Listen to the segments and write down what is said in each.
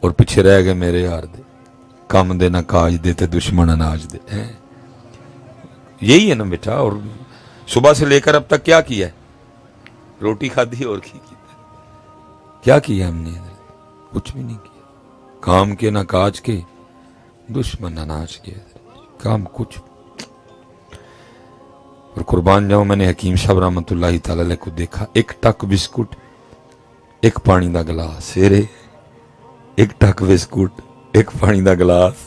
اور پیچھے رہ گئے میرے یار دے، کام دے نہ کاج دے تے دشمن اناج دے. یہی ہے نا بیٹا. اور صبح سے لے کر اب تک کیا کیا ہے؟ روٹی کھادی اور کیا کیا ہم نے؟ کچھ بھی نہیں کیا. کام کے نہ کاج کے دشمن اناج کے، کام کچھ. اور قربان جاؤں، میں نے حکیم صاحب رحمۃ اللہ تعالی علیہ کو دیکھا، ایک ٹک بسکٹ، ایک پانی دا گلاس، سیرے ایک ٹک بسکٹ، ایک پانی دا گلاس.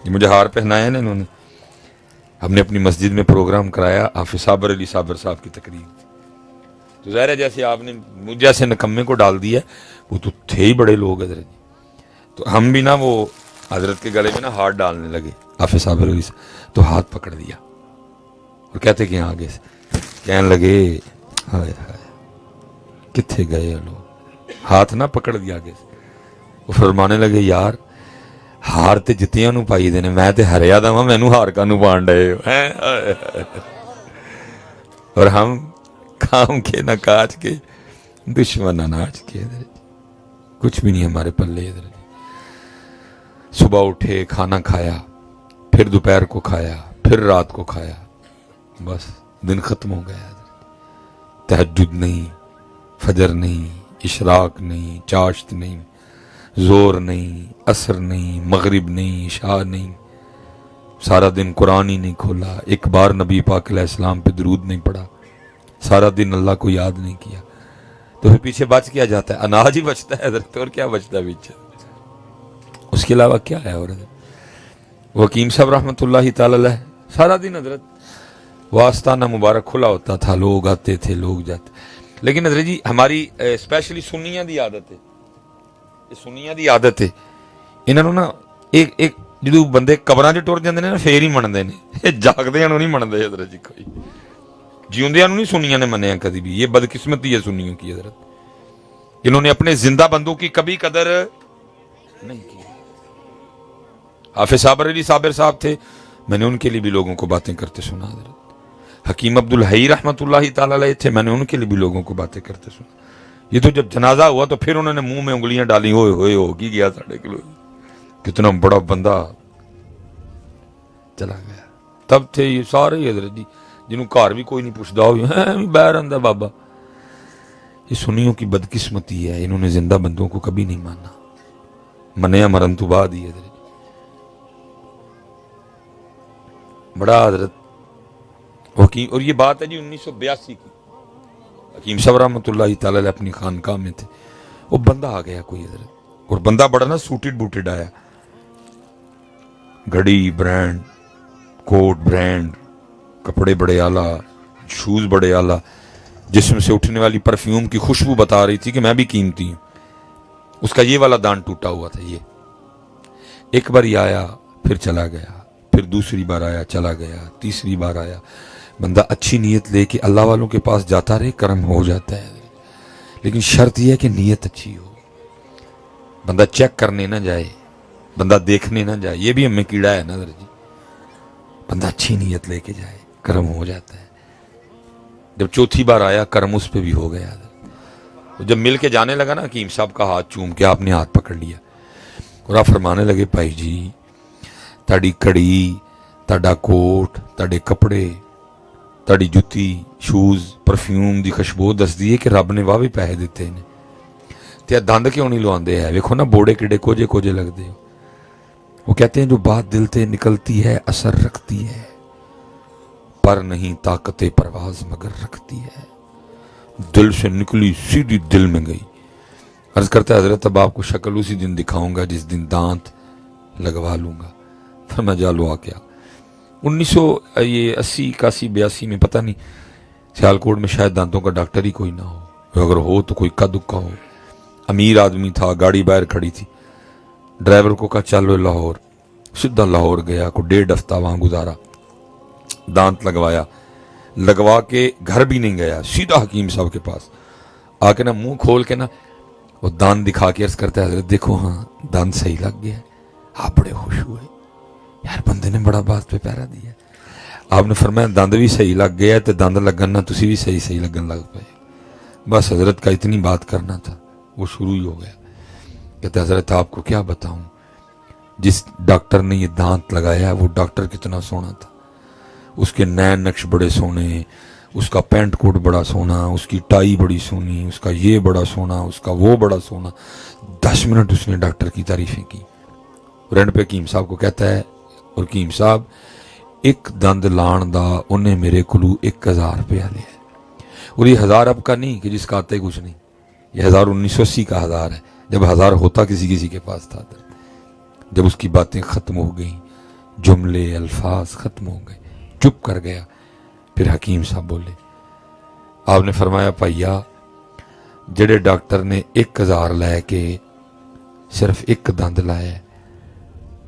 مجھے ہار پہنایا ہے نا انہوں نے. ہم نے اپنی مسجد میں پروگرام کرایا، حافظ صابر علی صابر صاحب کی تقریر. تو ظاہر ہے جیسے آپ نے مجھ جیسے نکمے کو ڈال دیا، وہ تو تھے ہی بڑے لوگ حضرت. تو ہم بھی نا وہ حضرت کے گلے میں نا ہاتھ ڈالنے لگے، حافظ صابر علی صاحب تو ہاتھ پکڑ دیا اور کہتے کہ آگے سے کہنے لگے ہائے ہائے کتنے گئے لوگ، ہاتھ نہ پکڑ دیا آگے سے. وہ فرمانے لگے یار ہار تے جتیاں نو پائی دینے، میں تے ہریا دا مینوں ہار کا نو پان ڈے. اور ہم کام کے نہ کاج کے دشمن اناج کے. کچھ بھی نہیں ہمارے پلے. صبح اٹھے، کھانا کھایا، پھر دوپہر کو کھایا، پھر رات کو کھایا، بس دن ختم ہو گیا. تہجد نہیں، فجر نہیں، اشراق نہیں، چاشت نہیں، زور نہیں، عصر نہیں، مغرب نہیں، عشاء نہیں. سارا دن قرآن ہی نہیں کھولا، ایک بار نبی پاک علیہ السلام پہ درود نہیں پڑھا، سارا دن اللہ کو یاد نہیں کیا. تو پھر پیچھے بچ کیا جاتا ہے؟ اناج ہی بچتا ہے حضرت، اور کیا بچتا ہے پیچھے؟ اس کے علاوہ کیا ہے؟ اور وہ حکیم صاحب رحمۃ اللہ تعالی علیہ سارا دن حضرت وہ آستانہ مبارک کھلا ہوتا تھا، لوگ آتے تھے، لوگ جاتے. لیکن حضرت جی ہماری اسپیشلی سنیاں دی عادت ہے، سنیاں دی عادت ہے، انہوں نے نا ایک جدو بندے قبراں چ ٹر جاندے نے نا پھر ہی منتے ہیں، جاگدیاں نوں نہیں منتے حضرت جی. کوئی جیوندیاں نوں نہیں سنیاں نے منیا کبھی بھی. یہ بدقسمتی ہے سنیوں کی حضرت. انہوں نے اپنے زندہ بندوں کی کبھی قدر نہیں کی. حافظ صابر علی صابر صاحب تھے، میں نے ان کے لیے بھی لوگوں کو باتیں کرتے سنا حضرت. حکیم عبدالحی رحمۃ اللہ تعالی علیہ تھے، میں نے ان کے لیے بھی لوگوں کو باتیں کرتے سنا. یہ تو جب جنازہ ہوا تو پھر انہوں نے منہ میں انگلیاں ڈالی، ہوئے ہوئے ہوگی گیا ساڑھے کلو، کتنا بڑا بندہ چلا گیا. تب تھے یہ سارے حضرت جی جنہوں گھر بھی کوئی نہیں پوچھتا ہو باہر آندا بابا. یہ سنیوں کی بدقسمتی ہے، انہوں نے زندہ بندوں کو کبھی نہیں مانا، منیا مرن تو بعد ہی حضرت. بڑا حضرت حکیم. اور یہ بات ہے جی 1982 کی. حکیم صاحب رحمۃ اللہ تعالی علیہ اپنی خانقاہ میں تھے، وہ بندہ آ گیا کوئی حضرت، اور بندہ بڑا نا سوٹڈ بوٹڈ آیا، گھڑی برانڈ، کوٹ برانڈ، کپڑے بڑے اعلیٰ، شوز بڑے اعلیٰ، جسم سے اٹھنے والی پرفیوم کی خوشبو بتا رہی تھی کہ میں بھی قیمتی ہوں. اس کا یہ والا دان ٹوٹا ہوا تھا. یہ ایک بار یہ آیا پھر چلا گیا، پھر دوسری بار آیا چلا گیا، تیسری بار آیا. بندہ اچھی نیت لے کے اللہ والوں کے پاس جاتا رہے، کرم ہو جاتا ہے. لیکن شرط یہ ہے کہ نیت اچھی ہو، بندہ چیک کرنے نہ جائے، بندہ دیکھنے نہ جائے. یہ بھی ہمیں کیڑا ہے نا جی. بندہ اچھی نیت لے کے جائے، کرم ہو جاتا ہے. جب چوتھی بار آیا کرم اس پہ بھی ہو گیا. جب مل کے جانے لگا نا حکیم صاحب کا ہاتھ چوم کے آپ نے ہاتھ پکڑ لیا اور آپ فرمانے لگے بھائی جی تاڑی کڑی، تاڑا کوٹ، تاڑے کپڑے، تاڑی جتی، شوز، پرفیوم دی خوشبو دس دی ہے کہ رب نے واہ بھی پیسے دیتے ہیں تے دند کیوں نہیں لواندے ہے. ویکھو نا بوڑے کیڑے کوجے کوجے لگتے ہو. وہ کہتے ہیں جو بات دل سے نکلتی ہے اثر رکھتی ہے، پر نہیں طاقت پرواز مگر رکھتی ہے. دل سے نکلی سیدھی دل میں گئی. عرض کرتا ہے حضرت اب آپ کو شکل اسی دن دکھاؤں گا جس دن دانت لگوا لوں گا. پھر میں جالو آ کیا 1980 81 82 میں پتہ نہیں سیالکوٹ میں شاید دانتوں کا ڈاکٹر ہی کوئی نہ ہو، اگر ہو تو کوئی کا دکا ہو. امیر آدمی تھا، گاڑی باہر کھڑی تھی، ڈرائیور کو کہا چلو لاہور. سیدھا لاہور گیا، کو 1.5 ہفتہ وہاں گزارا، دانت لگوا کے گھر بھی نہیں گیا، سیدھا حکیم صاحب کے پاس آ کے نا منہ کھول کے نا وہ دانت دکھا کے عرض کرتا ہے حضرت دیکھو ہاں دانت صحیح لگ گیا. آپ بڑے خوش ہوئے، یار بندے نے بڑا بات پہ پیرا دیا. آپ نے فرمایا دند بھی صحیح لگ گیا تو دند لگن نہ تسی بھی صحیح لگن لگ پائے. بس حضرت کا اتنی بات کرنا تھا، وہ شروع ہی ہو گیا. کہتے حضرت آپ کو کیا بتاؤں، جس ڈاکٹر نے یہ دانت لگایا وہ ڈاکٹر کتنا سونا تھا، اس کے نین نقش بڑے سونے، اس کا پینٹ کوٹ بڑا سونا، اس کی ٹائی بڑی سونی، اس کا یہ بڑا سونا، اس کا وہ بڑا سونا۔ 10 منٹ اس نے ڈاکٹر کی تعریفیں کی۔ رینڈ پہ حکیم صاحب کو کہتا ہے، اور حکیم صاحب ایک دند لان دا انہیں میرے کلو 1000 روپیہ لیا ہے، اور یہ 1000 اب کا نہیں کہ جس کا آتا ہی کچھ نہیں، یہ 1980 کا 1000 ہے، جب 1000 ہوتا کسی کے پاس تھا۔ جب اس کی باتیں ختم ہو گئیں، جملے الفاظ ختم ہو گئے، چپ کر گیا۔ پھر حکیم صاحب بولے، آپ نے فرمایا پائیا جڑے ڈاکٹر نے 1000 لے کے صرف ایک دند لایا ہے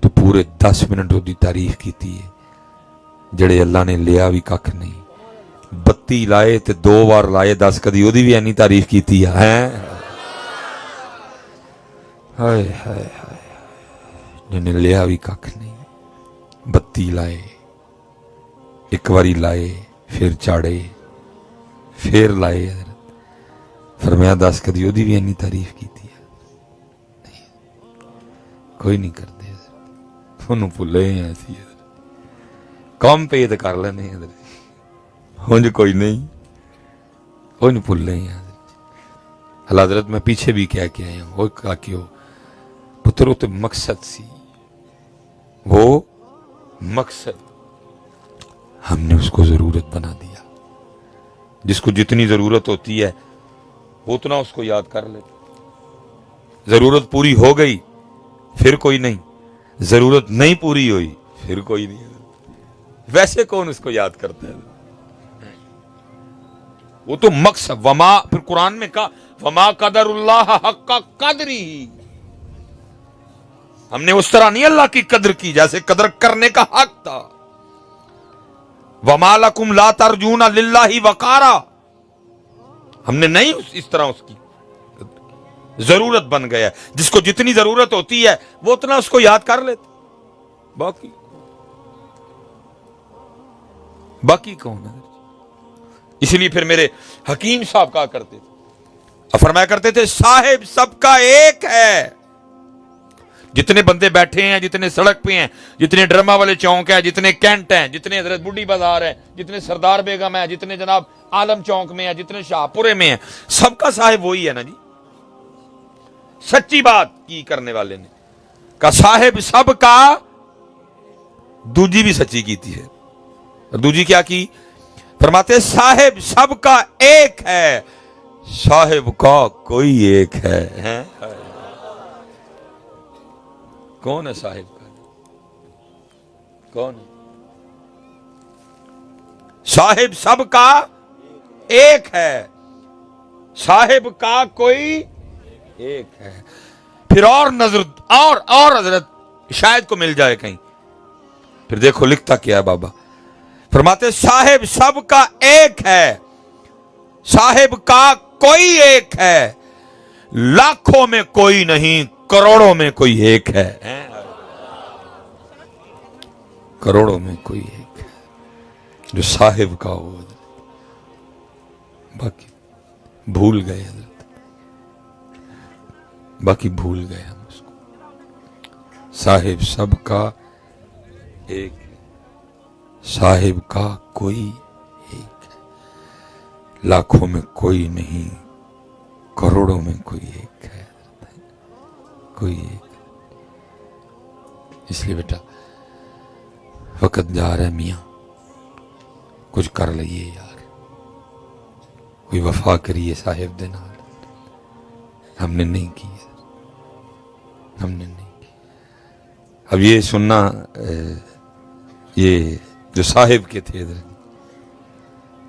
تو پورے 10 منٹ وہ دی تعریف کیتی ہے، جڑے اللہ نے لیا بھی ککھ نہیں، 32 لائے تے 2 بار لائے 10 کدی وہ دی بھی اینی تعریف کیتی ہے۔ ہائے ہائے ہائے، جنہیں لیا بھی ککھ نہیں، 32 لائے، ایک باری لائے پھر چاڑے پھر لائے، حضرت فرمایا 10 کدی وہ دی بھی اینی تعریف کیتی ہے؟ نہیں، کوئی نہیں کرتے حضرت، انہوں پلے ہیں ایسی حضرت، کام پہ یہ کر لینے حضرت، ہونج کوئی نہیں، کوئی نہیں پلے ہیں حضرت۔ اللہ حضرت میں پیچھے بھی کہہ کے آیا ہوں، وہ کہا کہ ہو پتروں تے مقصد سی، وہ مقصد ہم نے اس کو ضرورت بنا دیا۔ جس کو جتنی ضرورت ہوتی ہے وہ اتنا اس کو یاد کر لیتے، ضرورت پوری ہو گئی پھر کوئی نہیں، ضرورت نہیں پوری ہوئی پھر کوئی نہیں، ویسے کون اس کو یاد کرتا ہے؟ وہ تو مقصد، وما پھر قرآن میں کہا وما قدر اللہ حق قدری، ہم نے اس طرح نہیں اللہ کی قدر کی جیسے قدر کرنے کا حق تھا۔ وَمَا لَكُمْ لَا تَرْجُونَ لِلَّهِ وَقَارًا، ہم نے نہیں اس طرح اس کی ضرورت بن گیا، جس کو جتنی ضرورت ہوتی ہے وہ اتنا اس کو یاد کر لیتے، باقی کون ہے؟ اس لیے پھر میرے حکیم صاحب کہا کرتے تھے، فرمایا کرتے تھے صاحب سب کا ایک ہے۔ جتنے بندے بیٹھے ہیں، جتنے سڑک پہ ہیں، جتنے ڈرما والے چونک ہیں، جتنے کینٹ ہیں، جتنے حضرت بڈھی بازار ہیں، جتنے سردار بیگم ہیں، جتنے جناب عالم چونک میں ہیں، جتنے شاہپورے میں ہیں، سب کا صاحب وہی ہے نا جی۔ سچی بات کی کرنے والے نے کہا صاحب سب کا، دوجی بھی سچی کیتی ہے، اور دوجی کیا کی؟ فرماتے صاحب سب کا ایک ہے، صاحب کا کوئی ایک ہے۔ کون ہے صاحب کا؟ کون ہے صاحب؟ سب کا ایک ہے، صاحب کا کوئی ایک ہے۔ پھر اور نظر اور حضرت شاید کو مل جائے کہیں، پھر دیکھو لکھتا کیا ہے بابا، فرماتے صاحب سب کا ایک ہے، صاحب کا کوئی ایک ہے، لاکھوں میں کوئی نہیں، کروڑوں میں کوئی ایک ہے، کروڑوں میں کوئی ایک ہے جو صاحب کا ہو۔ باقی بھول گئے حضرت، باقی بھول گئے ہم اس کو۔ صاحب سب کا ایک ہے، صاحب کا کوئی ایک ہے، لاکھوں میں کوئی نہیں، کروڑوں میں کوئی ایک ہے، کوئی ایک۔ اس لیے بیٹا وقت جا رہا ہے میاں، کچھ کر لئیے یار، کوئی وفا کریے صاحب دے نال۔ ہم نے نہیں کی، ہم نے نہیں کی۔ اب یہ سننا، یہ جو صاحب کے تھے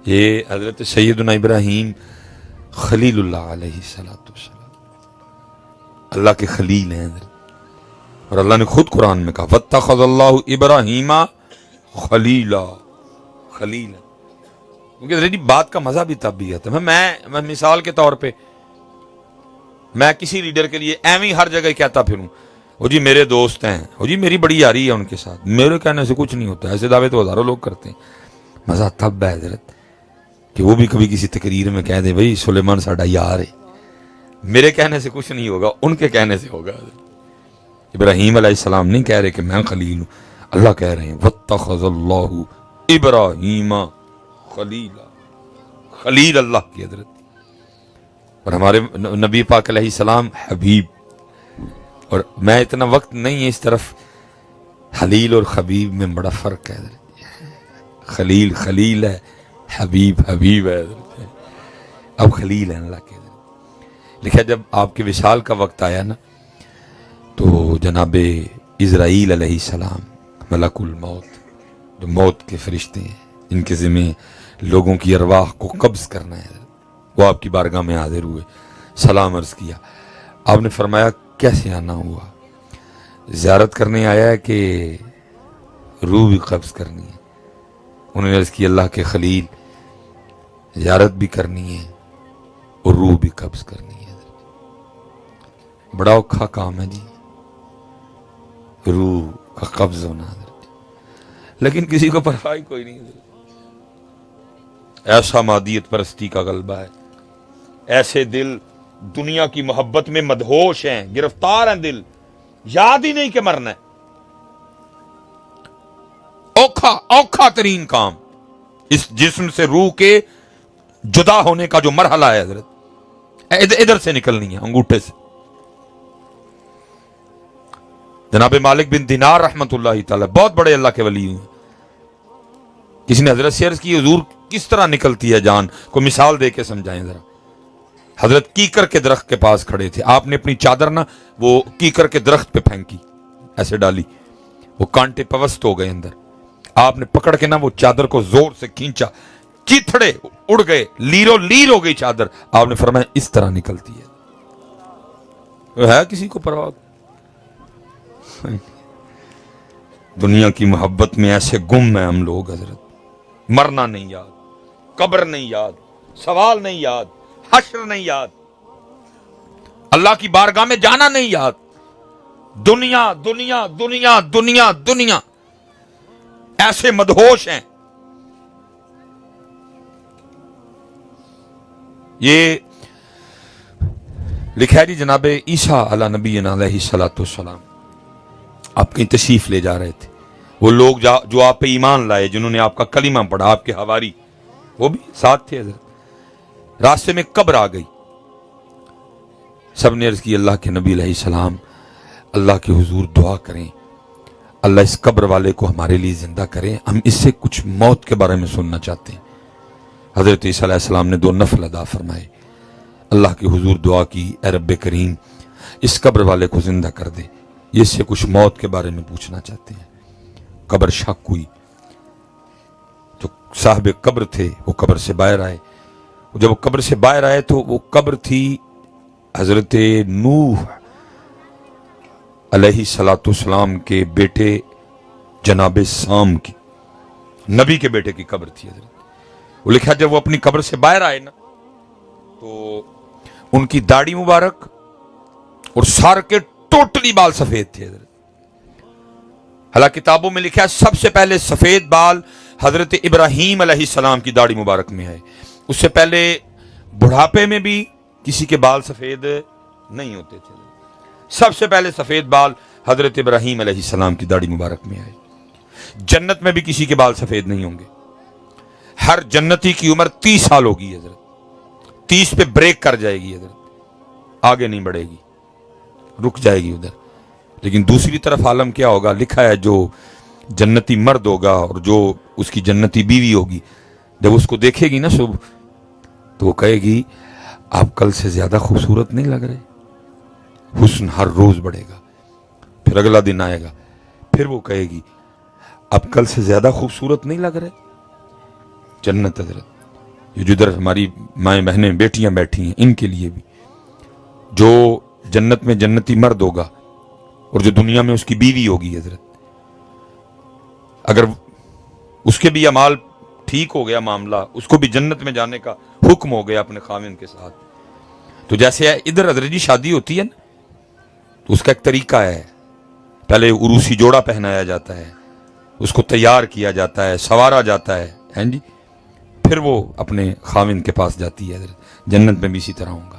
یہ حضرت سیدنا ابراہیم خلیل اللہ علیہ السلام، اللہ کے خلیل ہیں حضرت، اور اللہ نے خود قرآن میں کہا وَاتَّخَذَ اللَّهُ إِبْرَاهِيمَ خَلِيلًا، خلیل، کیونکہ بات کا مزہ بھی تب بھی آتا ہے۔ میں مثال کے طور پہ میں کسی لیڈر کے لیے ایویں ہر جگہ کہتا پھروں وہ جی میرے دوست ہیں، وہ جی میری بڑی یاری ہے ان کے ساتھ، میرے کہنے سے کچھ نہیں ہوتا، ایسے دعوے تو ہزاروں لوگ کرتے ہیں۔ مزہ تب ہے حضرت کہ وہ بھی کبھی کسی تقریر میں کہہ دیں بھائی سلیمان ساڈا یار ہے، میرے کہنے سے کچھ نہیں ہوگا، ان کے کہنے سے ہوگا۔ ابراہیم علیہ السلام نہیں کہہ رہے کہ میں خلیل ہوں، اللہ کہہ رہے ہیں واتخذ اللہ ابراہیم خلیلا، خلیل اللہ کی حضرت، اور ہمارے نبی پاک علیہ السلام حبیب۔ اور میں اتنا وقت نہیں ہے اس طرف، خلیل اور حبیب میں بڑا فرق ہے حضرت۔ خلیل خلیل ہے، حبیب حبیب ہے حضرت۔ اب خلیل ہے اللہ کے حضرت۔ لکھا جب آپ کے وصال کا وقت آیا نا تو جناب اسرائیل علیہ السلام، ملک الموت، جو موت کے فرشتے ہیں، ان کے ذمہ لوگوں کی ارواح کو قبض کرنا ہے، وہ آپ کی بارگاہ میں حاضر ہوئے، سلام عرض کیا۔ آپ نے فرمایا کیسے آنا ہوا؟ زیارت کرنے آیا ہے کہ روح بھی قبض کرنی ہے؟ انہوں نے عرض کی اللہ کے خلیل، زیارت بھی کرنی ہے اور روح بھی قبض کرنی ہے۔ بڑا اوکھا کام ہے جی، روح کا قبض ہونا حضرت، لیکن کسی کو پرواہ کوئی نہیں حضرت۔ ایسا مادیت پرستی کا غلبہ ہے، ایسے دل دنیا کی محبت میں مدہوش ہیں، گرفتار ہیں، دل یاد ہی نہیں کہ مرنا ہے۔ اوکھا اوکھا ترین کام اس جسم سے روح کے جدا ہونے کا جو مرحلہ ہے حضرت، ادھر سے نکلنی ہے، انگوٹھے سے۔ جناب مالک بن دینار رحمت اللہ تعالی بہت بڑے اللہ کے ولی ہیں، کسی نے حضرت سے عرض کی حضور کس طرح نکلتی ہے جان، کو مثال دے کے سمجھائیں ذرا۔ حضرت کیکر کے درخت کے پاس کھڑے تھے، آپ نے اپنی چادر نا وہ کیکر کے درخت پہ پھینکی، ایسے ڈالی، وہ کانٹے پوست ہو گئے اندر، آپ نے پکڑ کے نا وہ چادر کو زور سے کھینچا، چیتھڑے اڑ گئے، لیرو لیر ہو گئی چادر۔ آپ نے فرمایا اس طرح نکلتی ہے کسی کو پرواہ؟ دنیا کی محبت میں ایسے گم ہیں ہم لوگ حضرت، مرنا نہیں یاد، قبر نہیں یاد، سوال نہیں یاد، حشر نہیں یاد، اللہ کی بارگاہ میں جانا نہیں یاد، دنیا دنیا دنیا دنیا دنیا، ایسے مدہوش ہیں۔ یہ لکھا ہے جی جناب عیسیٰ علی نبینا علیہ الصلوۃ والسلام آپ کہیں تشریف لے جا رہے تھے، وہ لوگ جو آپ پہ ایمان لائے، جنہوں نے آپ کا کلمہ پڑھا، آپ کے حواری، وہ بھی ساتھ تھے حضرت۔ راستے میں قبر آ گئی، سب نے عرض کی اللہ کے نبی علیہ السلام اللہ کے حضور دعا کریں، اللہ اس قبر والے کو ہمارے لیے زندہ کریں، ہم اس سے کچھ موت کے بارے میں سننا چاہتے ہیں۔ حضرت عیسیٰ علیہ السلام نے 2 نفل ادا فرمائے، اللہ کے حضور دعا کی، اے رب کریم اس قبر والے کو زندہ کر دے، یہ اس سے کچھ موت کے بارے میں پوچھنا چاہتے ہیں۔ قبر شک ہوئی، جو صاحب قبر تھے وہ قبر سے باہر آئے، جب وہ قبر سے باہر آئے تو وہ قبر تھی حضرت نوح علیہ الصلوۃ والسلام کے بیٹے جناب سام کی، نبی کے بیٹے کی قبر تھی حضرت۔ وہ لکھا جب وہ اپنی قبر سے باہر آئے نا تو ان کی داڑھی مبارک اور سر کے ٹوٹلی بال سفید تھے حضرت۔ حالانکہ کتابوں میں لکھا ہے سب سے پہلے سفید بال حضرت ابراہیم علیہ السلام کی داڑھی مبارک میں آئے، اس سے پہلے بڑھاپے میں بھی کسی کے بال سفید نہیں ہوتے تھے، سب سے پہلے سفید بال حضرت ابراہیم علیہ السلام کی داڑھی مبارک میں آئے۔ جنت میں بھی کسی کے بال سفید نہیں ہوں گے، ہر جنتی کی عمر 30 سال ہوگی حضرت، 30 پہ بریک کر جائے گی حضرت، آگے نہیں بڑھے گی، رک جائے گی ادھر۔ لیکن دوسری طرف عالم کیا ہوگا، لکھا ہے جو جنتی مرد ہوگا اور جو اس کی جنتی بیوی ہوگی، جب اس کو دیکھے گی نا صبح تو وہ کہے گی آپ کل سے زیادہ خوبصورت نہیں لگ رہے، حسن ہر روز بڑھے گا۔ پھر اگلا دن آئے گا، پھر وہ کہے گی آپ کل سے زیادہ خوبصورت نہیں لگ رہے۔ جنت حضرت، یہ جدھر ہماری مائیں بہنیں بیٹیاں بیٹھی ہیں، ان کے لیے بھی جو جنت میں جنتی مرد ہوگا اور جو دنیا میں اس کی بیوی ہوگی حضرت، اگر اس کے بھی اعمال ٹھیک ہو گیا معاملہ، اس کو بھی جنت میں جانے کا حکم ہو گیا اپنے خاوند کے ساتھ، تو جیسے ادھر حضرت جی شادی ہوتی ہے نا تو اس کا ایک طریقہ ہے، پہلے عروسی جوڑا پہنایا جاتا ہے، اس کو تیار کیا جاتا ہے، سوارا جاتا ہے، ہیں جی، پھر وہ اپنے خاوند کے پاس جاتی ہے حضرت۔ جنت میں بھی اسی طرح ہوں گا۔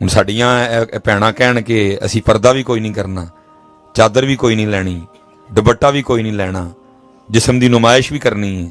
ਹੁਣ ਸਾਡੀਆਂ ਭੈਣਾਂ ਕਹਿਣ ਕਿ ਅਸੀਂ ਪਰਦਾ ਵੀ ਕੋਈ ਨਹੀਂ ਕਰਨਾ, ਚਾਦਰ ਵੀ ਕੋਈ ਨਹੀਂ ਲੈਣੀ, ਦੁਪੱਟਾ ਵੀ ਕੋਈ ਨਹੀਂ ਲੈਣਾ, ਜਿਸਮ ਦੀ ਨੁਮਾਇਸ਼ ਵੀ ਕਰਨੀ ਹੈ,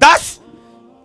10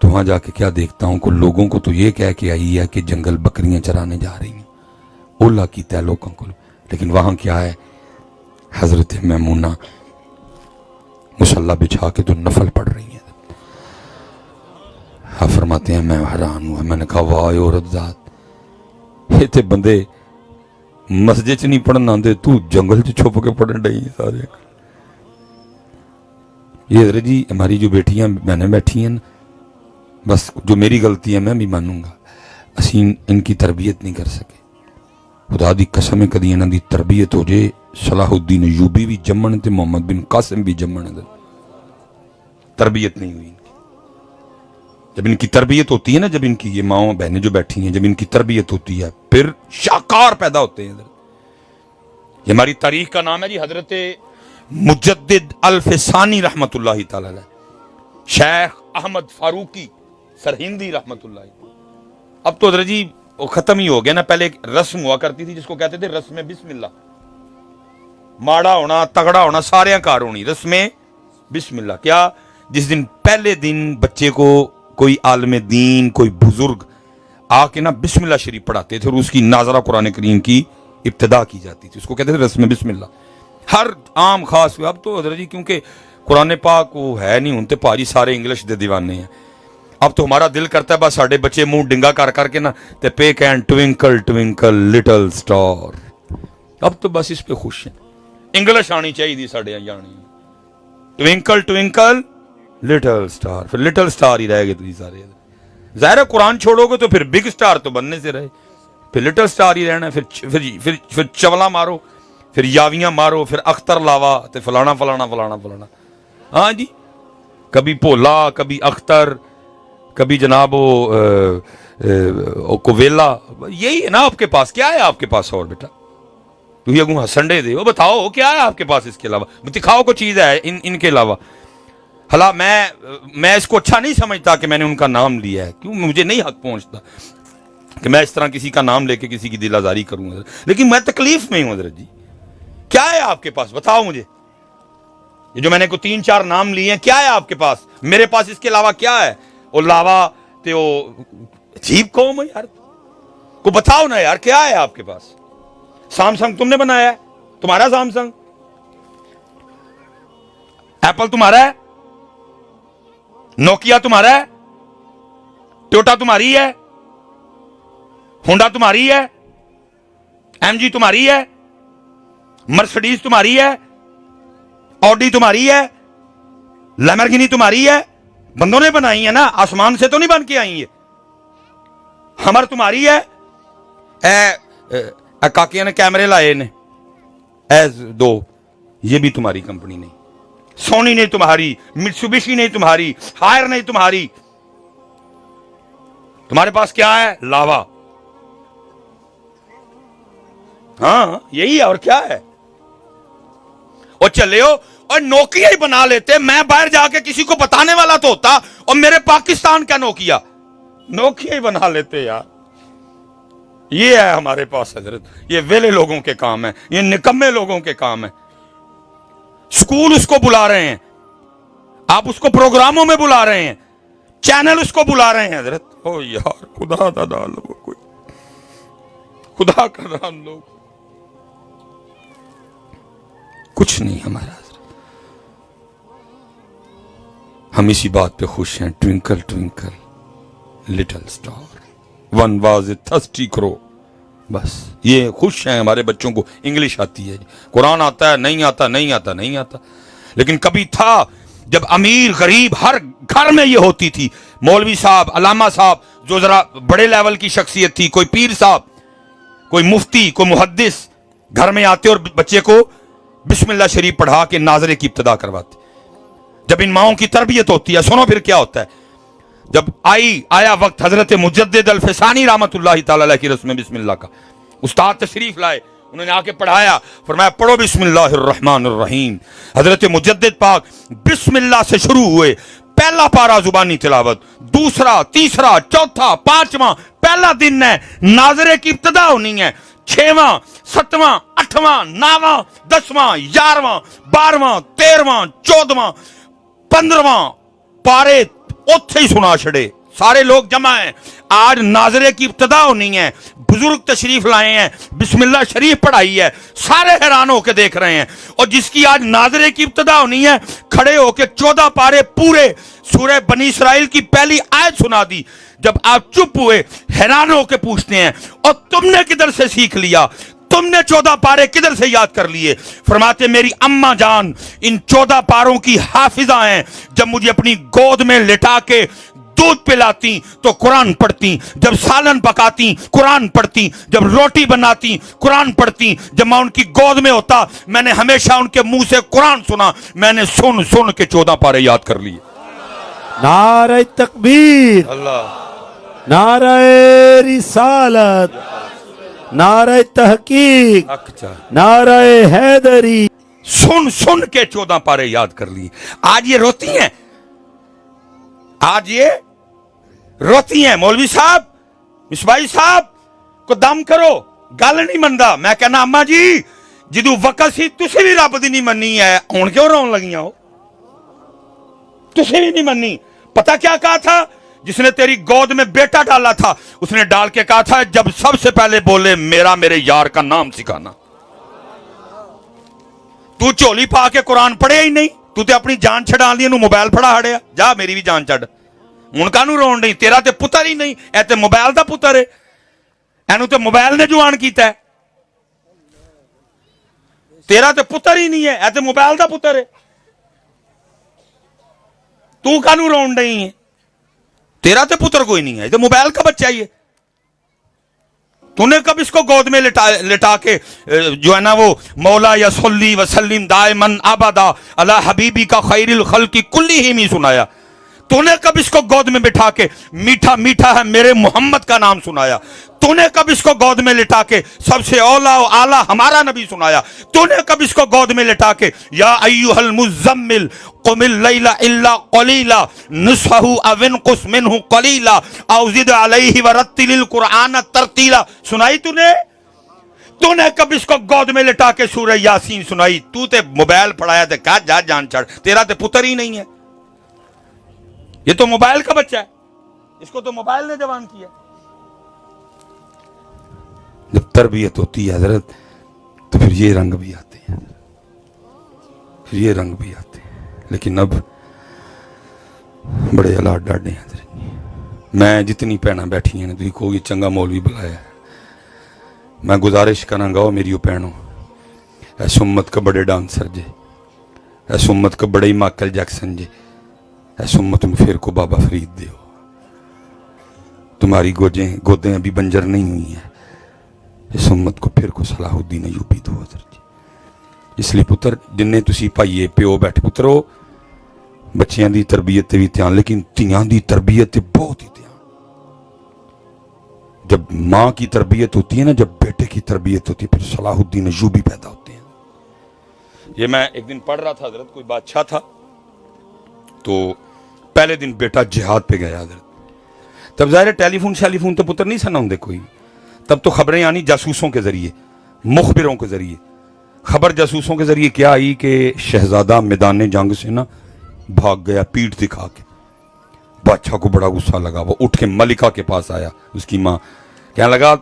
تو وہاں جا کے کیا دیکھتا ہوں کہ لوگوں کو تو یہ کہہ کے آئی ہے کہ جنگل بکریاں چرانے جا رہی ہیں، اولا کیتا ہے لوگوں کو، لیکن وہاں کیا ہے، حضرت میمونہ مصلی بچھا کے تو نفل پڑھ رہی ہیں۔ آپ فرماتے ہیں میں حیران ہوا، میں نے کہا واہ عورت ذات، یہ تے بندے مسجد چ نہیں پڑھن آندے، تو جنگل چ چھپ کے پڑھن ڈئی ہیں سارے۔ یہ حضرت جی ہماری جو بیٹیاں میں نے بیٹھی ہیں، بس جو میری غلطی ہے میں بھی مانوں گا، اسی ان کی تربیت نہیں کر سکے۔ خدا دی قسم ہے کدی انہاں دی تربیت ہو جائے، صلاح الدین ایوبی بھی جمن تے محمد بن قاسم بھی جمن، تربیت نہیں ہوئی ان کی۔ جب ان کی تربیت ہوتی ہے نا، جب ان کی یہ ماں بہنیں جو بیٹھی ہیں، جب ان کی تربیت ہوتی ہے پھر شاہکار پیدا ہوتے ہیں۔ یہ ہماری تاریخ کا نام ہے جی، حضرت مجدد الفسانی رحمت اللہ تعالی علیہ، شیخ احمد فاروقی سرہندی رحمت اللہ علیہ۔ اب تو حضرت جی وہ ختم ہی ہو گیا نا، پہلے ایک رسم ہوا کرتی تھی جس کو کہتے تھے رسم بسم اللہ، ماڑا ہونا تگڑا ہونا سارے کار ہونی، رسم بسم اللہ۔ کیا جس دن پہلے دن بچے کو کوئی عالم دین کوئی بزرگ آ کے نا بسم اللہ شریف پڑھاتے تھے اور اس کی ناظرہ قرآن کریم کی ابتدا کی جاتی تھی، اس کو کہتے تھے رسم بسم اللہ۔ ہر عام خاص، اب تو حضرت جی کیونکہ قرآن پاک وہ ہے نہیں، ہوں تے پاری سارے انگلش دے دیوانے ہیں، اب تو ہمارا دل کرتا ہے بس ساڈے بچے منہ ڈنگا کر کر کے نا تے payee can twinkle twinkle little star, اب تو بس اس پہ خوش ہیں۔ انگلش آنی چاہیے دی ساڈے جانی، ٹوینکل ٹوینکل لٹل سٹار، پھر لٹل سٹار ہی رہ گئے تھی سارے۔ ظاہر ہے قرآن چھوڑو گے تو پھر بگ سٹار تو بننے سے رہے، پھر لٹل سٹار ہی رہنا، پھر چولا مارو، پھر یاویاں مارو، پھر اختر لاوا تے فلانا فلانا فلانا فلانا۔ ہاں جی، کبھی بھولا، کبھی اختر، کبھی جناب کوویلا، یہی ہے نا آپ کے پاس۔ کیا ہے آپ کے پاس اور بیٹا؟ تو یہ اگوں ہسنڈے دے، وہ بتاؤ کیا ہے آپ کے پاس اس کے علاوہ؟ دکھاؤ کو چیز ہے ان کے علاوہ۔ حالا میں اس کو اچھا نہیں سمجھتا کہ میں نے ان کا نام لیا ہے، کیوں مجھے نہیں حق پہنچتا کہ میں اس طرح کسی کا نام لے کے کسی کی دل آزاری کروں، لیکن میں تکلیف میں ہوں حضرت جی۔ کیا ہے آپ کے پاس بتاؤ مجھے؟ یہ جو میں نے کو 3-4 نام لیے ہیں، کیا ہے آپ کے پاس؟ میرے پاس اس کے علاوہ کیا ہے؟ وہ لاوا تے وہ عجیب قوم ہے یار، کو بتاؤ نا یار کیا ہے آپ کے پاس؟ سامسنگ تم نے بنایا ہے، تمہارا سامسنگ؟ ایپل تمہارا ہے؟ نوکیا تمہارا ہے؟ ٹوٹا تمہاری ہے؟ ہونڈا تمہاری ہے؟ ایم جی تمہاری ہے؟ مرسڈیز تمہاری ہے؟ آڈی تمہاری ہے؟ لیمرگنی تمہاری ہے؟ بندوں نے بنائی ہے نا، آسمان سے تو نہیں بن کے آئی ہے۔ ہمر تمہاری ہے؟ کاکیاں نے کیمرے لائے نے دو، یہ بھی تمہاری کمپنی نہیں۔ سونی نہیں تمہاری، متسوبیشی نہیں تمہاری، ہائر نہیں تمہاری، تمہارے پاس کیا ہے؟ لاوا۔ ہاں یہی ہے، اور کیا ہے؟ اور چلے ہو اور نوکیا ہی بنا لیتے، میں باہر جا کے کسی کو بتانے والا تو ہوتا، اور میرے پاکستان کا نوکیا ہی بنا لیتے یار۔ یہ ہے ہمارے پاس حضرت، یہ ویلے لوگوں کے کام ہے، یہ نکمے لوگوں کے کام ہے۔ سکول اس کو بلا رہے ہیں، آپ اس کو پروگراموں میں بلا رہے ہیں، چینل اس کو بلا رہے ہیں حضرت۔ او یار خدا دا ڈال لو، کوئی خدا کا نام لو، کچھ نہیں ہمارا حضرت۔ ہم اسی بات پہ خوش ہیں، twinkle twinkle little star one was a thirsty کرو، بس یہ خوش ہیں۔ ہمارے بچوں کو انگلش آتی ہے، قرآن آتا ہے، نہیں آتا نہیں آتا نہیں آتا، لیکن کبھی تھا جب امیر غریب ہر گھر میں یہ ہوتی تھی، مولوی صاحب، علامہ صاحب جو ذرا بڑے لیول کی شخصیت تھی، کوئی پیر صاحب، کوئی مفتی، کوئی محدث گھر میں آتے اور بچے کو بسم اللہ شریف پڑھا کے ناظرے کی ابتدا کرواتے۔ جب ان ماؤں کی تربیت ہوتی ہے، سنو پھر کیا ہوتا ہے، جب آیا وقت حضرت مجدد الفسانی رحمت اللہ تعالی علیہ کی رسم بسم اللہ کا، استاد تشریف لائے، انہوں نے آ کے پڑھایا، فرمایا پڑھو بسم اللہ الرحمن الرحیم۔ حضرت مجدد پاک بسم اللہ سے شروع ہوئے، پہلا پارا زبانی تلاوت، دوسرا، تیسرا، چوتھا، پانچواں، پہلا دن ہے، ناظرے کی ابتدا ہونی ہے، 6واں، 7واں، 8واں، 9واں، 10واں، 11واں، 12واں، 13واں، 14واں، 15واں پارے اوتھے ہی سنا چھڑے. سارے لوگ جمع ہیں, آج ناظرے کی ابتدا ہونی ہے, بزرگ تشریف لائے ہیں, بسم اللہ شریف پڑھائی ہے, سارے حیران ہو کے دیکھ رہے ہیں. اور جس کی آج ناظرے کی ابتدا ہونی ہے, کھڑے ہو کے 14 پارے پورے سورہ بنی اسرائیل کی پہلی آیت سنا دی. جب آپ چپ ہوئے, حیران ہو کے پوچھتے ہیں اور تم نے کدھر سے سیکھ لیا, تم نے 14 پارے کدھر سے یاد کر لیے؟ فرماتے میری اماں جان ان 14 پاروں کی حافظہ ہیں. جب مجھے اپنی گود میں لٹا کے دودھ پلاتی تو قرآن پڑھتی, جب سالن پکاتی قرآن پڑھتی, جب روٹی بناتی قرآن پڑھتی. جب میں ان کی گود میں ہوتا میں نے ہمیشہ ان کے منہ سے قرآن سنا, میں نے سن سن کے 14 پارے یاد کر لیے. نعرہ تکبیر, اللہ, نعرہ رسالت, نعرہ تحقیق, نعرہ حیدری. سن سن کے 14 پارے یاد کر لیے. آج یہ روتی ہیں, آج یہ روتی ہیں. مولوی صاحب, مصباحی صاحب کو دم کرو, گل نہیں مندا. میں کہنا اما جی جدو وقت سی تسی بھی رب دی نہیں مننی ہے, ہن کیوں رون لگیاں ہو؟ تسی بھی نہیں مننی. پتہ کیا کہا تھا جس نے تیری گود میں بیٹا ڈالا تھا؟ اس نے ڈال کے کہا تھا جب سب سے پہلے بولے میرا میرے یار کا نام سکھانا. تو چولی پا کے قرآن پڑھے ہی نہیں, تو تے اپنی جان چھڑان لی, موبائل پڑھا ہڑیا. جا میری بھی جان چھڑ. ہن کانوں رون نہیں؟ تیرا تے پتر ہی نہیں, اے تے موبائل دا پتر ہے. اینو تے موبائل نے جوان کیتا ہے. تیرا تے پتر ہی نہیں ہے, اے تے موبائل دا پتر ہے. تو کانوں رون نہیں ہے؟ تیرا تے پتر کوئی نہیں ہے, تے موبائل کا بچہ ہی ہے. تو نے کب اس کو گود میں لٹا کے جو ہے نا وہ مولا یا صلی وسلم دائمن ابدا علی حبیبی کا خیر الخلق کلہم ہی سنایا؟ تو نے کب اس کو گود میں بٹھا کے میٹھا میٹھا ہے میرے محمد کا نام سنایا؟ تو نے کب اس کو گود میں لٹا کے سب سے اولا و اعلیٰ ہمارا نبی سنایا؟ تو نے کب اس کو گود میں لٹا کے یا ایھا المزمل قم اللیل الا قلیلا نصفہ او انقص منہ قلیلا او زد علیہ ورتل القرآن ترتیلا سنائی؟ تو نے کب اس کو گود میں لٹا کے سورہ یاسین سنائی؟ تو تے موبائل پڑھایا تے کہا جا جان چھڑ. تیرا تے پتر ہی نہیں ہے, یہ تو موبائل کا بچہ ہے, اس کو تو موبائل نے جوان کیا. جب تربیت ہوتی ہے حضرت تو پھر یہ رنگ بھی آتے ہیں, پھر یہ رنگ بھی آتے ہیں. لیکن اب بڑے حالات ڈاڈے ہیں حضرت. میں جتنی پینا بیٹھی ہیں تھی کوئی چنگا مولوی بلایا ہے, میں گزارش کرنا گا میری وہ پہنو ایس امت کا بڑے ڈانسر جے, ایس امت کا بڑے مائیکل جیکسن جے, ایس امت میں پھر کو بابا فرید دے ہو. تمہاری گودیں ابھی بنجر نہیں ہوئی ہیں. اس امت کو پھر کو صلاح الدین ایوبی دو حضرت جی. اس لیے پتر جنہیں تسی پائیے پیو بیٹھے پترو بچیاں دی تربیت تے بھی دھیان, لیکن تیاں دی تربیت تے بہت ہی دھیان. جب ماں کی تربیت ہوتی ہے نا, جب بیٹے کی تربیت ہوتی ہے, پھر صلاح الدین ایوبی پیدا ہوتے ہیں. یہ میں ایک دن پڑھ رہا تھا حضرت, کوئی بادشاہ تھا تو پہلے دن بیٹا جہاد پہ گیا حضرت. تب ظاہر ٹیلی فون تو پتر نہیں سنا ہوں کوئی, تب تو خبریں آنی جاسوسوں کے ذریعے, مخبروں کے ذریعے. خبر جاسوسوں کے ذریعے کیا آئی کہ شہزادہ میدان جنگ سے نا بھاگ گیا پیٹھ دکھا کے. بادشاہ کو بڑا غصہ لگا, وہ اٹھ کے ملکہ کے پاس آیا, اس کی ماں, کہنے لگا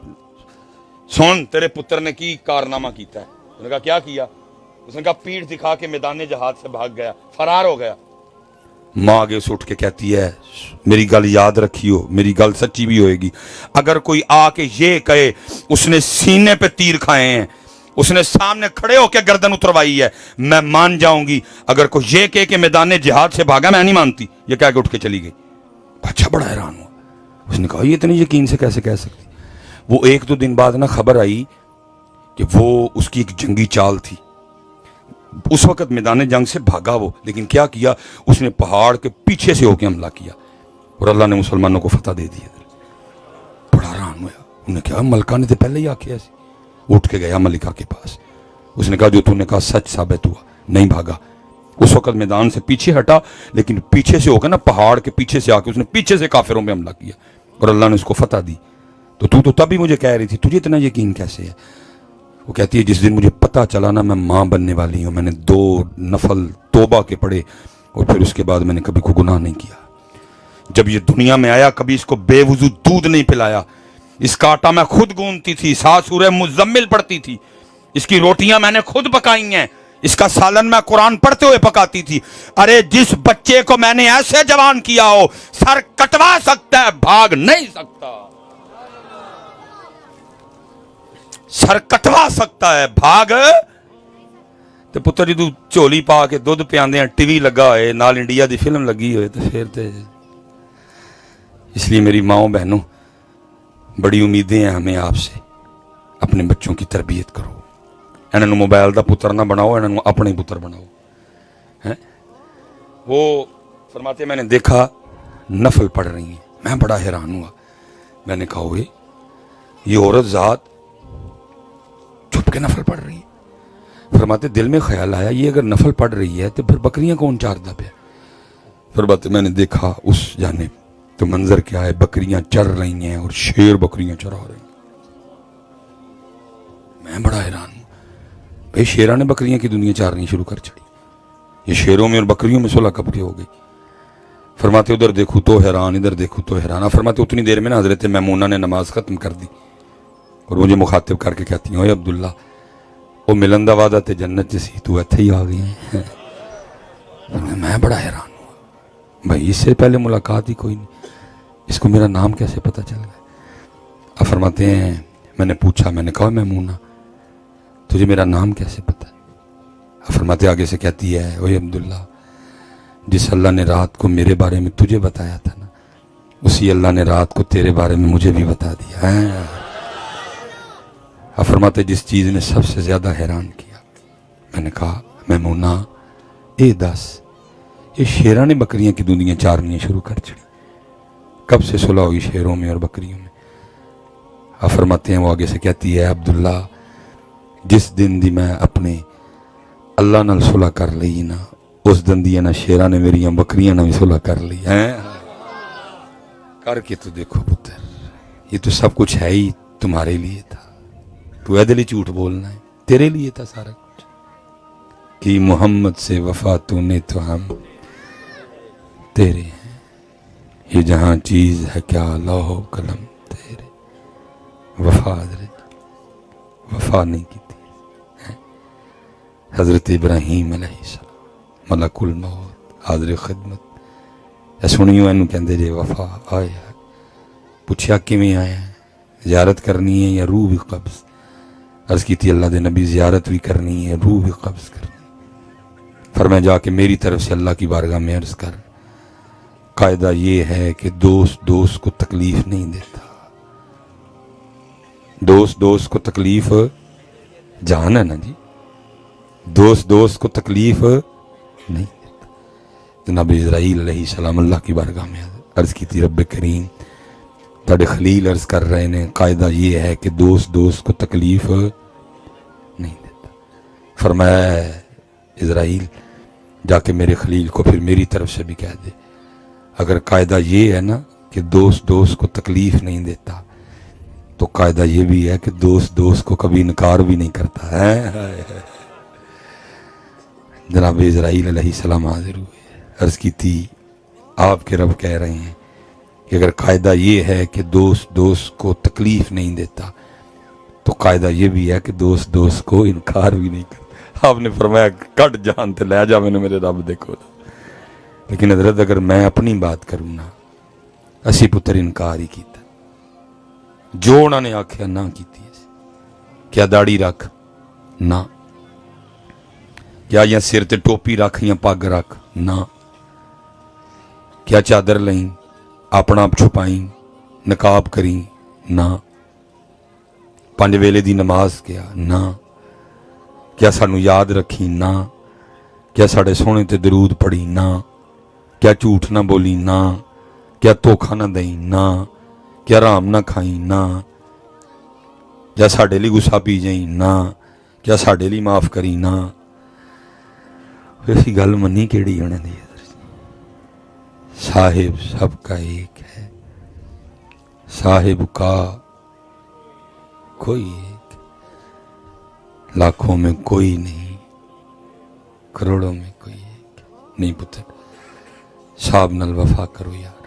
سن تیرے پتر نے کی کارنامہ کیتا ہے. اس نے کہا کیا کیا؟ اس نے کہا پیٹھ دکھا کے میدان جہاد سے بھاگ گیا, فرار ہو گیا. ماں آگے سے اٹھ کے کہتی ہے میری گل یاد رکھیو, میری گل سچی بھی ہوئے گی. اگر کوئی آ کے یہ کہے اس نے سینے پہ تیر کھائے ہیں, اس نے سامنے کھڑے ہو کے گردن اتروائی ہے, میں مان جاؤں گی. اگر کوئی یہ کہے کہ میدان جہاد سے بھاگا, میں نہیں مانتی. یہ کہہ کے اٹھ کے چلی گئی. بادشاہ بڑا حیران ہوا, اس نے کہا یہ اتنے یقین سے کیسے کہہ سکتی؟ وہ 1-2 دن بعد نا خبر آئی کہ وہ اس کی ایک جنگی چال تھی. اس وقت میدان جنگ سے بھاگا وہ, لیکن کیا کیا اس نے پہاڑ کے پیچھے سے ہو کے حملہ کیا اور اللہ نے مسلمانوں کو فتح دے دی. بڑا حیران ہوا, انہوں نے کہا ملکہ نے تو پہلے ہی آکھیا سی. اٹھ کے گیا ملکہ کے پاس, اس نے کہا جو تو نے کہا سچ ثابت ہوا, نہیں بھاگا. اس وقت میدان سے پیچھے ہٹا, لیکن پیچھے سے ہو کے نا پہاڑ کے پیچھے سے آ کے اس نے پیچھے سے کافروں پہ حملہ کیا اور اللہ نے اس کو فتح دی. تو تب ہی مجھے کہہ رہی تھی تجھے اتنا یقین کیسے ہے؟ وہ کہتی ہے جس دن مجھے پتہ چلا نا میں ماں بننے والی ہوں, میں نے 2 نفل توبہ کے پڑھے اور پھر اس کے بعد میں نے کبھی کوئی گناہ نہیں کیا. جب یہ دنیا میں آیا کبھی اس کو بے وضو دودھ نہیں پلایا، اس کا آٹا میں خود گوندتی تھی، 7 سورہ مزمل پڑھتی تھی، اس کی روٹیاں میں نے خود پکائی ہیں، اس کا سالن میں قرآن پڑھتے ہوئے پکاتی تھی۔ ارے جس بچے کو میں نے ایسے جوان کیا ہو، سر کٹوا سکتا ہے، بھاگ نہیں سکتا، سر کٹوا سکتا ہے، بھاگ تے پتر جی تو چولی پا کے دودھ پیاندے ہیں، ٹی وی لگا ہوئے، نال انڈیا دی فلم لگی ہوئے، تو پھر تے اس لیے میری ماؤں بہنوں بڑی امیدیں ہیں ہمیں آپ سے، اپنے بچوں کی تربیت کرو، انہوں نے موبائل دا پتر نہ بناؤ، انہوں نے اپنے پتر بناؤ۔ وہ فرماتے میں نے دیکھا نفل پڑھ رہی ہیں، میں بڑا حیران ہوا، میں نے کہا ہوئے یہ عورت ذات چھپ کے نفل پڑھ رہی ہے۔ فرماتے دل میں خیال آیا یہ اگر نفل پڑھ رہی ہے تو پھر بکریاں کون چارتا پہ؟ فرماتے میں نے دیکھا اس جانب تو منظر کیا ہے، بکریاں چر رہی ہیں اور شیر بکریاں چرا رہی ہیں۔ میں بڑا حیران ہوں، بھئی شیرہ نے بکریاں کی دنیا چارنی شروع کر چھڑی، یہ شیروں میں اور بکریوں میں صلح کب کی ہو گئی؟ فرماتے ادھر دیکھو تو حیران، ادھر دیکھو تو حیران۔ فرماتے اتنی دیر میں نا حضرت میمونہ نے نماز ختم کر دی اور مجھے مخاطب کر کے کہتی ہیں اوے عبداللہ وہ ملن دا وعدہ تے جنت جسی تو ایتھے ہی آ گئی ہیں۔ میں بڑا حیران ہوں، بھائی اس سے پہلے ملاقات ہی کوئی نہیں، اس کو میرا نام کیسے پتہ چل گیا؟ اب فرماتے ہیں میں نے پوچھا، میں نے کہا میمونہ تجھے میرا نام کیسے پتہ؟ اب فرماتے آگے سے کہتی ہے اوے عبداللہ جس اللہ نے رات کو میرے بارے میں تجھے بتایا تھا نا، اسی اللہ نے رات کو تیرے بارے میں مجھے بھی بتا دیا ہے۔ اب فرماتے جس چیز نے سب سے زیادہ حیران کیا، میں نے کہا میمونہ اے دس یہ شیرہ نے بکریاں کی دنیا چارنی شروع کر چھڑی، کب سے صلح ہوئی شیروں میں اور بکریوں میں؟ اب فرماتے ہیں وہ آگے سے کہتی ہے عبداللہ جس دن دی میں اپنے اللہ نال صلح کر لی نا، اس دن دی نا شیرہ نے میری بکریاں نال صلح کر لی ہے۔ کر کے تو دیکھو پتر، یہ تو سب کچھ ہے ہی تمہارے لیے تھا، تو اے دلی جھوٹ بولنا ہے، تیرے لیے تھا سارا کچھ، کہ محمد سے وفا تو نے تو ہم تیرے ہیں، یہ جہاں چیز ہے کیا لوح و قلم تیرے، وفا حضرت وفا نہیں کی تھی۔ حضرت ابراہیم علیہ السلام ملک الموت حاضر خدمت، سنیو اینو کہندے جے وفا آیا، پوچھا کیویں آیا ہے، زیارت کرنی ہے یا روح بھی قبض؟ عرض کی تھی اللہ دے نبی زیارت بھی کرنی ہے، روح بھی قبض کرنی ہے۔ فرمایا جا کے میری طرف سے اللہ کی بارگاہ میں عرض کر، قاعدہ یہ ہے کہ دوست دوست کو تکلیف نہیں دیتا، دوست دوست کو تکلیف جان ہے نا جی، دوست دوست کو تکلیف نہیں دیتا۔ جناب اسرائیل علیہ السلام اللہ کی بارگاہ میں عرض کی تھی رب کریم تاڑے خلیل عرض کر رہے ہیں قاعدہ یہ ہے کہ دوست دوست کو تکلیف نہیں دیتا۔ فرمایا اسرائیل جا کے میرے خلیل کو پھر میری طرف سے بھی کہہ دے، اگر قاعدہ یہ ہے نا کہ دوست دوست کو تکلیف نہیں دیتا تو قاعدہ یہ بھی ہے کہ دوست دوست کو کبھی انکار بھی نہیں کرتا ہے۔ جناب اسرائیل علیہ السلام حاضر ہوئے، عرض کی تھی آپ کے رب کہہ رہے ہیں کہ اگر قاعدہ یہ ہے کہ دوست دوست کو تکلیف نہیں دیتا تو قاعدہ یہ بھی ہے کہ دوست دوست کو انکار بھی نہیں کرتا۔ آپ نے فرمایا کٹ جان تے لے جا میں میرے رب دیکھو۔ لیکن حضرت اگر میں اپنی بات کروں نا، اسی پتر انکار ہی کیتا، جو انہوں نے آکھیا نہ کیتی ہے، کیا داڑھی رکھ نہ، کیا یا سر تے ٹوپی رکھ یا پگ رکھ نہ، کیا چادر لیں اپنا آپ چھپائیں نقاب کریں نہ، 5 ویلے دی نماز کیا نہ، کیا سانو یاد رکھی نہ، کیا ساڑے سونے تے درود پڑھی نہ، کیا جھوٹ نہ بولی نہ، کیا دھوکھا نہ دیں نہ، کیا رام نہ کھائیں نہ، کیا ساڑے لی غصہ پی جائیں نہ، کیا ساڑے لی معاف کری نہ۔ ویسی گل منی کیڑی ہونے دی، صاحب سب کا ایک ہے، صاحب کا کوئی ایک، لاکھوں میں کوئی نہیں، کروڑوں میں کوئی ایک نہیں۔ پتر صاحب نال وفا کرو یار،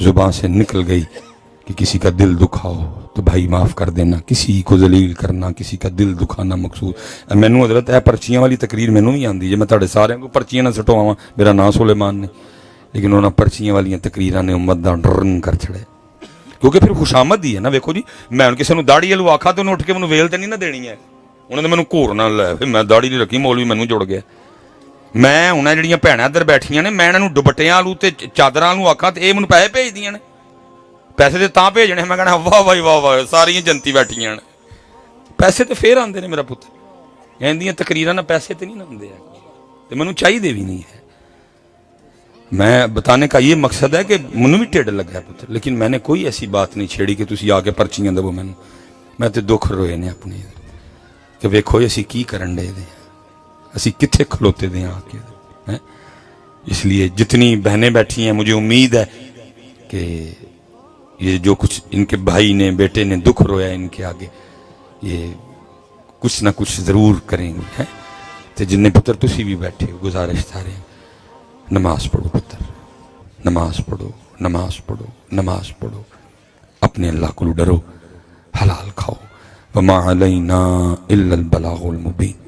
زبان سے نکل گئی کہ کسی کا دل دکھاؤ تو بھائی معاف کر دینا، کسی کو ذلیل کرنا، کسی کا دل دکھانا مقصود۔ مینوں حضرت اے پرچیاں والی تقریر مینوں بھی آندی، جے میں تہاڈے سارے کو پرچیاں نہ سٹواواں، میرا نام سلیمان نے، لیکن انہاں پرچیاں والیاں تقریراں نے امت دا ڈرن کر چھڑے، کیونکہ پھر خوشامد ہی ہے نا۔ ویکھو جی، میں ہن کسے نوں داڑھی والو آکھا تے انہوں اٹھ کے مینوں ویل تے نہیں نہ دینی ہے، انہوں نے مینوں گھور نہ لے، پھر میں داڑھی نہیں رکھی، مولوی مینوں جڑ گیا۔ میں انہاں جڑیاں بھੈਣਾਂ ادھر بیٹھیاں نے، میں انہاں نوں دوپٹیاں والو تے چادراں والو آکھاں تے اے مینوں پیسے بھیج دیاں نے، پیسے تے تاں بھیجنے، میں کہنا واہ واہ واہ واہ ساریاں جنتی بیٹھیاں نے، پیسے تے پھر آندے نے میرا پتر، ایندیاں تقریراں نہ پیسے تے نہیں نہ ہوندے تے مینوں چاہیے بھی نہیں ہے۔ میں بتانے کا یہ مقصد ہے کہ منوں بھی ٹھڈ لگا ہے پتر، لیکن میں نے کوئی ایسی بات نہیں چھیڑی کہ تسی آ کے پرچیاں دو مینوں، میں تے دکھ روئے نے اپنے کہ ویکھو اسی کی کرن دے دیں، اسی کتھے کھلوتے دیں آ کے۔ اس لیے جتنی بہنیں بیٹھی ہیں مجھے امید ہے کہ یہ جو کچھ ان کے بھائی نے بیٹے نے دکھ رویا ان کے آگے، یہ کچھ نہ کچھ ضرور کریں گے۔ تے جن پتر تسی بھی بیٹھے ہو، گزارش تھارے نماز پڑھو پتر، نماز پڑھو، نماز پڑھو، نماز پڑھو، اپنے اللہ کو ڈرو، حلال کھاؤ، وما علینا الا البلاغ المبین۔